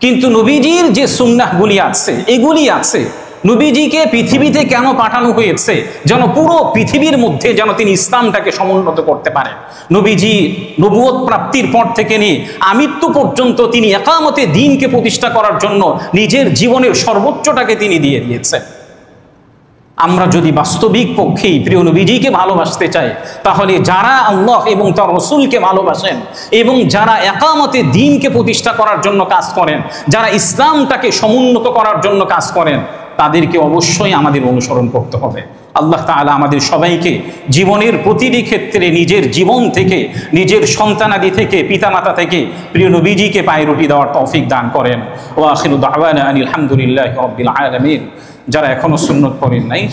কিন্তু নবীজির যে সুন্নাহগুলি আছে, এগুলি আছে। নবীজিকে পৃথিবীতে কেন পাঠানো হয়েছে? যেন পুরো পৃথিবীর মধ্যে যেন তিনি ইসলামটাকে সমুন্নত করতে পারেন। নবীজি নবুয়ত প্রাপ্তির পর থেকে নিয়ে আমৃত্যু পর্যন্ত তিনি ইকামতে দ্বীনকে প্রতিষ্ঠা করার জন্য নিজের জীবনের সর্বোচ্চটাকে তিনি দিয়ে দিয়েছেন। আমরা যদি বাস্তবিক পক্ষেই প্রিয় নবীজিকে ভালোবাসতে চাই, তাহলে যারা আল্লাহ এবং তার রসুলকে ভালোবাসেন এবং যারা ইকামতে দ্বীনকে প্রতিষ্ঠা করার জন্য কাজ করেন, যারা ইসলামটাকে সমুন্নত করার জন্য কাজ করেন, তাদেরকে অবশ্যই আমাদের অনুসরণ করতে হবে। আল্লাহ তাআলা আমাদের সবাইকে জীবনের প্রতিটি ক্ষেত্রে নিজের জীবন থেকে, নিজের সন্তানাদি থেকে, পিতামাতা থেকে প্রিয় নবীজিকে প্রায়োরিটি দেওয়ার তৌফিক দান করেন। ওয়া আখিরু দাওয়ানা আনিল হামদুলিল্লাহি রাব্বিল আলামিন। যারা এখনো সুন্নত পড়েন নাই